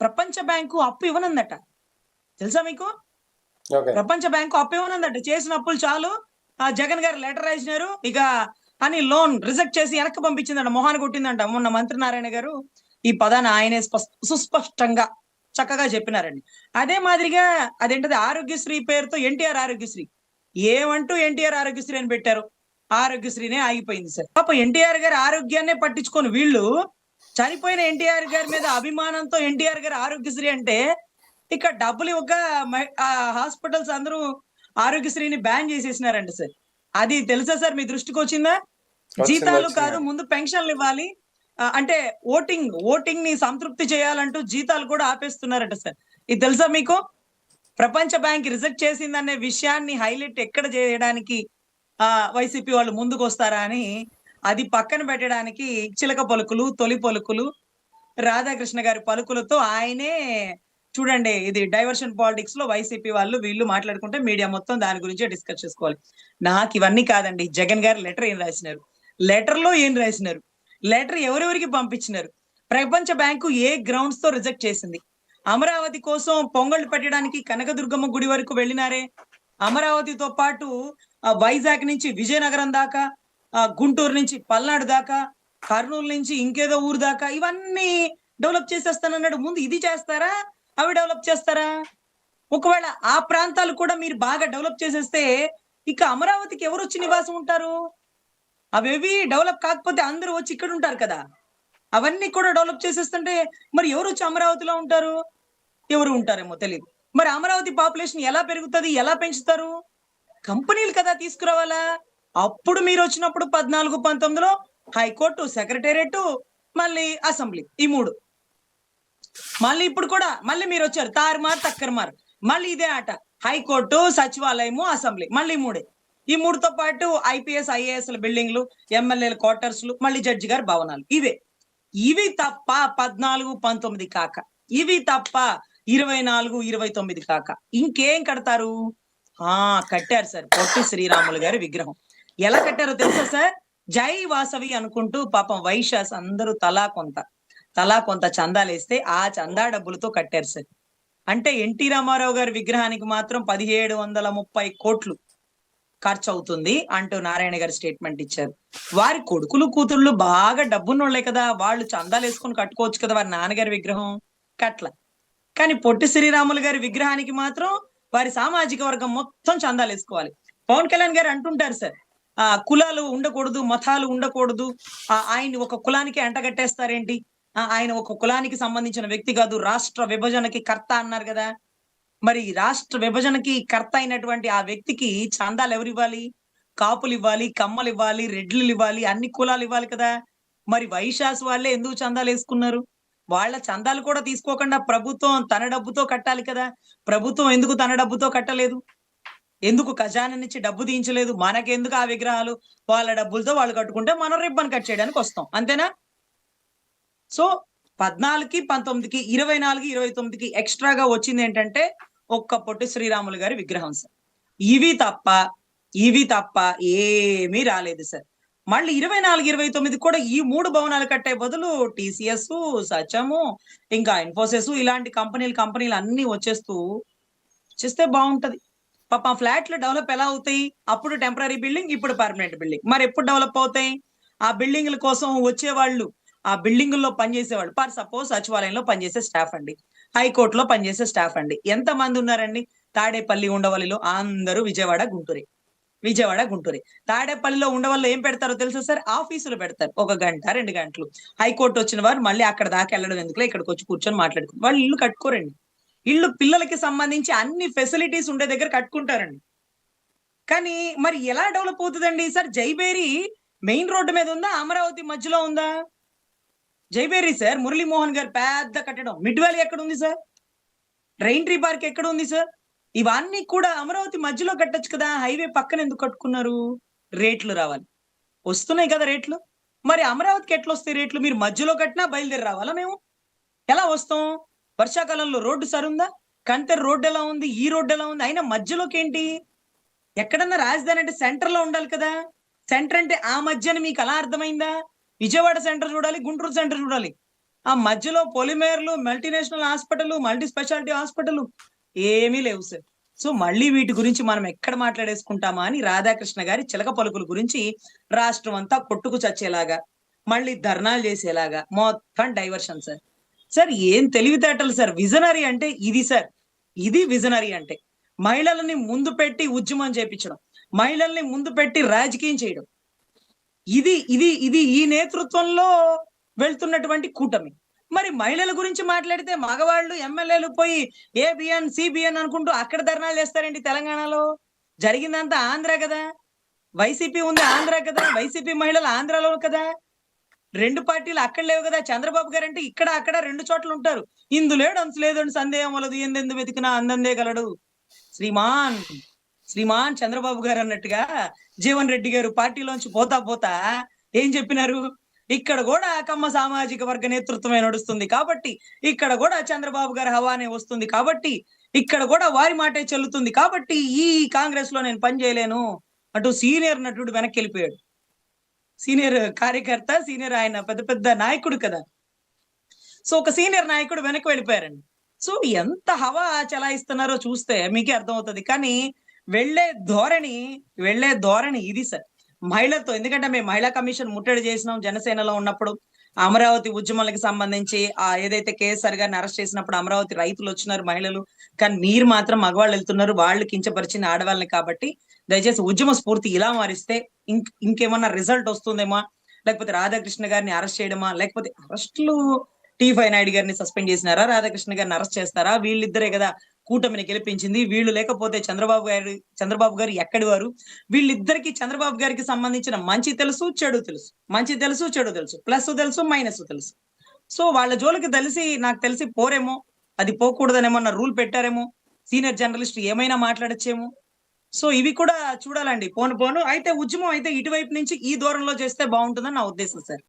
ప్రపంచ బ్యాంకు అప్పు ఇవ్వనుందట. తెలుసా మీకు? ప్రపంచ బ్యాంకు అప్పు ఇవ్వనుందట. చేసిన అప్పులు చాలు, జగన్ గారు లెటర్ రాసినారు ఇక అని లోన్ రిజెక్ట్ చేసి వెనక్కి పంపించిందంట, మొహాన్ని కొట్టిందంట. మొన్న మంత్రి నారాయణ గారు ఈ పదాన్ని ఆయనే సుస్పష్టంగా చక్కగా చెప్పినారండి. అదే మాదిరిగా అదేంటది ఆరోగ్యశ్రీ పేరుతో ఎన్టీఆర్ ఆరోగ్యశ్రీ ఏమంటూ ఎన్టీఆర్ ఆరోగ్యశ్రీ అని పెట్టారు. ఆరోగ్యశ్రీనే ఆగిపోయింది సార్. పాప ఎన్టీఆర్ గారి ఆరోగ్యాన్నే పట్టించుకొని వీళ్ళు చనిపోయిన ఎన్టీఆర్ గారి మీద అభిమానంతో ఎన్టీఆర్ గారి ఆరోగ్యశ్రీ అంటే ఇక డబ్బులు ఇవ్వక హాస్పిటల్స్ అందరూ ఆరోగ్యశ్రీని బ్యాన్ చేసేసినారంట సార్. అది తెలుసా సార్? మీ దృష్టికి వచ్చిందా? జీతాలు కాదు, ముందు పెన్షన్లు ఇవ్వాలి అంటే ఓటింగ్ ని సంతృప్తి చేయాలంటూ జీతాలు కూడా ఆపేస్తున్నారట సార్. ఇది తెలుసా మీకు? ప్రపంచ బ్యాంక్ రిజెక్ట్ చేసిందనే విషయాన్ని హైలైట్ ఎక్కడ చేయడానికి వైసీపీ వాళ్ళు ముందుకు వస్తారా అని అది పక్కన పెట్టడానికి చిలక పలుకులు, తొలి పలుకులు, రాధాకృష్ణ గారి పలుకులతో ఆయనే చూడండి. ఇది డైవర్షన్ పాలిటిక్స్ లో వైసీపీ వాళ్ళు వీళ్ళు మాట్లాడుకుంటే మీడియా మొత్తం దాని గురించే డిస్కస్ చేసుకోవాలి. నాకు ఇవన్నీ కాదండి. జగన్ గారు లెటర్ ఏం రాసినారు, లెటర్ లో ఏం రాసినారు, లెటర్ ఎవరెవరికి పంపించినారు, ప్రపంచ బ్యాంకు ఏ గ్రౌండ్స్ తో రిజెక్ట్ చేసింది, అమరావతి కోసం పొంగళ్ళు పెట్టడానికి కనకదుర్గమ్మ గుడి వరకు వెళ్ళినారే, అమరావతితో పాటు వైజాగ్ నుంచి విజయనగరం దాకా, గుంటూరు నుంచి పల్నాడు దాకా, కర్నూలు నుంచి ఇంకేదో ఊరు దాకా ఇవన్నీ డెవలప్ చేసేస్తానన్నాడు. ముందు ఇది చేస్తారా, అవి డెవలప్ చేస్తారా? ఒకవేళ ఆ ప్రాంతాలు కూడా మీరు బాగా డెవలప్ చేసేస్తే ఇక అమరావతికి ఎవరు వచ్చి నివాసం ఉంటారు? అవేవి డెవలప్ కాకపోతే అందరూ వచ్చి ఇక్కడ ఉంటారు కదా. అవన్నీ కూడా డెవలప్ చేసేస్తుంటే మరి ఎవరు వచ్చి అమరావతిలో ఉంటారు? ఎవరు ఉంటారేమో తెలియదు. మరి అమరావతి పాపులేషన్ ఎలా పెరుగుతుంది, ఎలా పెంచుతారు? కంపెనీలు కదా తీసుకురావాలా. అప్పుడు మీరు వచ్చినప్పుడు 14-19లో హైకోర్టు, సెక్రటేరియట్, మళ్ళీ అసెంబ్లీ, ఈ మూడు. మళ్ళీ ఇప్పుడు కూడా మళ్ళీ మీరు వచ్చారు తారుమారు తక్కరమారు, మళ్ళీ ఇదే ఆట. హైకోర్టు, సచివాలయము, అసెంబ్లీ, మళ్ళీ మూడే. ఈ మూడుతో పాటు ఐపీఎస్ ఐఏఎస్ల బిల్డింగ్లు, ఎమ్మెల్యేల క్వార్టర్స్లు, మళ్ళీ జడ్జి గారి భవనాలు. ఇవి తప్ప 14-19 కాక, ఇవి తప్ప 24-29 కాక ఇంకేం కడతారు? కట్టారు సార్ పొట్టి శ్రీరాములు గారి విగ్రహం. ఎలా కట్టారో తెలుసా సార్? జై వాసవి అనుకుంటూ పాపం వైశ్యాస్ అందరూ తలా కొంత చందాలేస్తే ఆ చందా డబ్బులతో కట్టారు సార్. అంటే ఎన్టీ రామారావు గారి విగ్రహానికి మాత్రం 1730 కోట్లు ఖర్చు అవుతుంది అంటూ నారాయణ గారు స్టేట్మెంట్ ఇచ్చారు. వారి కొడుకులు కూతుళ్ళు బాగా డబ్బున్నోళ్లే కదా, వాళ్ళు చందాలు వేసుకొని కట్టుకోవచ్చు కదా వారి నాన్నగారి విగ్రహం. కట్ల. కానీ పొట్టి శ్రీరాములు గారి విగ్రహానికి మాత్రం వారి సామాజిక వర్గం మొత్తం చందాలు వేసుకోవాలి. పవన్ కళ్యాణ్ గారు అంటుంటారు సార్, కులాలు ఉండకూడదు, మతాలు ఉండకూడదు, ఆయన్ని ఒక కులానికి అంటగట్టేస్తారేంటి, ఆయన ఒక కులానికి సంబంధించిన వ్యక్తి కాదు, రాష్ట్ర విభజనకి కర్త అన్నారు కదా. మరి రాష్ట్ర విభజనకి కర్త అయినటువంటి ఆ వ్యక్తికి చందాలు ఎవరు ఇవ్వాలి? కాపులు ఇవ్వాలి, కమ్మలు ఇవ్వాలి, రెడ్లు ఇవ్వాలి, అన్ని కులాలు ఇవ్వాలి కదా. మరి వైశాస్ వాళ్ళే ఎందుకు చందాలు వేసుకున్నారు? వాళ్ళ చందాలు కూడా తీసుకోకుండా ప్రభుత్వం తన డబ్బుతో కట్టాలి కదా. ప్రభుత్వం ఎందుకు తన డబ్బుతో కట్టలేదు? ఎందుకు ఖజానా నుంచి డబ్బు తీయించలేదు? మనకెందుకు ఆ విగ్రహాలు? వాళ్ళ డబ్బులతో వాళ్ళు కట్టుకుంటే మనం రిబ్బన్ కట్ చేయడానికి వస్తాం, అంతేనా? సో 14కి 19కి 24-29కి ఎక్స్ట్రాగా వచ్చింది ఏంటంటే ఒక్క పొట్టి శ్రీరాములు గారి విగ్రహం సార్. ఇవి తప్ప ఏమీ రాలేదు సార్. మళ్ళీ 24-29 కూడా ఈ 3 భవనాలు కట్టే బదులు టీసీఎస్, సచము, ఇంకా ఇన్ఫోసిస్ ఇలాంటి కంపెనీలు అన్ని వచ్చేస్తే బాగుంటది. పాప ఫ్లాట్లు డెవలప్ ఎలా అవుతాయి? అప్పుడు టెంపరీ బిల్డింగ్, ఇప్పుడు పర్మనెంట్ బిల్డింగ్. మరి ఎప్పుడు డెవలప్ అవుతాయి? ఆ బిల్డింగ్ల కోసం వచ్చేవాళ్ళు, ఆ బిల్డింగుల్లో పనిచేసేవాళ్ళు, ఫర్ సపోజ్ సచివాలయంలో పనిచేసే స్టాఫ్ అండి, హైకోర్టులో పనిచేసే స్టాఫ్ అండి, ఎంత మంది ఉన్నారండి? తాడేపల్లి, ఉండవల్లిలో అందరూ విజయవాడ, గుంటూరే. తాడేపల్లిలో ఉండవల్లో ఏం పెడతారో తెలుసా సార్? ఆఫీసులు పెడతారు, 1 గంట 2 గంటలు. హైకోర్టు వచ్చిన వారు మళ్ళీ అక్కడ దాకా వెళ్ళడం ఎందుకులే, ఇక్కడికి వచ్చి కూర్చొని మాట్లాడుకుంటారు. వాళ్ళు ఇల్లు కట్టుకోరండి. ఇల్లు పిల్లలకి సంబంధించి అన్ని ఫెసిలిటీస్ ఉండే దగ్గర కట్టుకుంటారండి. కానీ మరి ఎలా డెవలప్ అవుతుందండి సార్? జైబేరి మెయిన్ రోడ్డు మీద ఉందా, అమరావతి మధ్యలో ఉందా? జైబేరి సార్, మురళీమోహన్ గారు పెద్ద కట్టడం. మిడ్ వ్యాలీ ఎక్కడ ఉంది సార్? రెయిన్ ట్రీ పార్క్ ఎక్కడ ఉంది సార్? ఇవన్నీ కూడా అమరావతి మధ్యలో కట్టొచ్చు కదా. హైవే పక్కన ఎందుకు కట్టుకున్నారు? రేట్లు రావాలి. వస్తున్నాయి కదా రేట్లు. మరి అమరావతికి ఎట్లా వస్తాయి రేట్లు? మీరు మధ్యలో కట్టినా బయలుదేరి రావాలా? మేము ఎలా వస్తాం? వర్షాకాలంలో రోడ్డు సరుందా? కంతెర రోడ్డు ఎలా ఉంది? ఈ రోడ్డు ఎలా ఉంది? అయినా మధ్యలోకి ఏంటి? ఎక్కడన్నా రాజధాని అంటే సెంటర్ లో ఉండాలి కదా. సెంటర్ అంటే ఆ మధ్యన మీకు అలా అర్థమైందా? విజయవాడ సెంటర్ చూడాలి, గుంటూరు సెంటర్ చూడాలి. ఆ మధ్యలో పొలిమేర్లు, multinational hospital, multi speciality hospital ఏమీ లేవు సార్. సో మళ్ళీ వీటి గురించి మనం ఎక్కడ మాట్లాడేసుకుంటామా అని రాధాకృష్ణ గారి చిలక పలుకుల గురించి రాష్ట్రం అంతా కొట్టుకు చచ్చేలాగా, మళ్ళీ ధర్నాలు చేసేలాగా మొత్తం డైవర్షన్ సార్. సార్ ఏం తెలివితేటలు సార్. విజనరీ అంటే ఇది సార్. ఇది విజనరీ అంటే. మహిళలని ముందు పెట్టి ఉద్యమం చేపించడం, మహిళల్ని ముందు పెట్టి రాజకీయం చేయడం. ఇది ఇది ఇది ఈ నేతృత్వంలో వెళ్తున్నటువంటి కూటమి. మరి మహిళల గురించి మాట్లాడితే మగవాళ్ళు ఎమ్మెల్యేలు పోయి ఏబిఎన్ సిబిఎన్ అనుకుంటూ అక్కడ ధర్నాలు చేస్తారండి తెలంగాణలో. జరిగిందంతా ఆంధ్ర కదా, వైసీపీ ఉంది ఆంధ్ర కదా, వైసీపీ మహిళలు ఆంధ్రాలో కదా, రెండు పార్టీలు అక్కడ లేవు కదా. చంద్రబాబు గారు అంటే ఇక్కడ అక్కడ రెండు చోట్ల ఉంటారు. ఇందు లేడు అంతు లేదు అని సందేహం వలదు, ఎందెందు వెతికినా అందందే గలడు. శ్రీమాన్ శ్రీమాన్ చంద్రబాబు గారు అన్నట్టుగా జీవన్ రెడ్డి గారు పార్టీలోంచి పోతా పోతా ఏం చెప్పినారు, ఇక్కడ కూడా కమ్మ సామాజిక వర్గ నేతృత్వమే నడుస్తుంది కాబట్టి, ఇక్కడ కూడా చంద్రబాబు గారి హవానే వస్తుంది కాబట్టి, ఇక్కడ కూడా వారి మాటే చెల్లుతుంది కాబట్టి ఈ కాంగ్రెస్ లో నేను పని చేయలేను అటు సీనియర్ నటుడు వెనక్కి వెళ్ళిపోయాడు. సీనియర్ కార్యకర్త, సీనియర్ ఆయన పెద్ద పెద్ద నాయకుడు కదా. సో ఒక సీనియర్ నాయకుడు వెనక్కి వెళ్ళిపోయారండి. సో ఎంత హవా చలాయిస్తున్నారో చూస్తే మీకే అర్థమవుతుంది. కానీ వెళ్లే ధోరణి ఇది సార్ మహిళలతో. ఎందుకంటే మేము మహిళా కమిషన్ ముట్టడి చేసినాం జనసేనలో ఉన్నప్పుడు. అమరావతి ఉద్యమాలకు సంబంధించి ఏదైతే కేఎస్ఆర్ గారిని అరెస్ట్ చేసినప్పుడు అమరావతి రైతులు వచ్చినారు మహిళలు, కానీ మీరు మాత్రం మగవాళ్ళు వెళ్తున్నారు, వాళ్ళు కించపరిచిన ఆడవాళ్ళని. కాబట్టి దయచేసి ఉద్యమ స్ఫూర్తి ఇలా మారిస్తే ఇంకేమన్నా రిజల్ట్ వస్తుందేమో, లేకపోతే రాధాకృష్ణ గారిని అరెస్ట్ చేయడమా, లేకపోతే అరెస్టులు T5 నాయుడు గారిని సస్పెండ్ చేసినారా, రాధాకృష్ణ గారిని అరెస్ట్ చేస్తారా? వీళ్ళిద్దరే కదా కూటమిని గెలిపించింది. వీళ్ళు లేకపోతే చంద్రబాబు గారు ఎక్కడి వారు? వీళ్ళిద్దరికి చంద్రబాబు గారికి సంబంధించిన మంచి తెలుసు, చెడు తెలుసు. మంచి తెలుసు, చెడు తెలుసు, ప్లస్ తెలుసు, మైనస్ తెలుసు. సో వాళ్ళ జోలికి నాకు తెలిసి పోరేమో, అది పోకూడదనేమన్నా రూల్ పెట్టారేమో, సీనియర్ జర్నలిస్ట్ ఏమైనా మాట్లాడచ్చేమో. సో ఇవి కూడా చూడాలండి. పోను అయితే ఉద్యమం అయితే ఇటువైపు నుంచి ఈ దూరంలో చేస్తే బాగుంటుందని నా ఉద్దేశం సార్.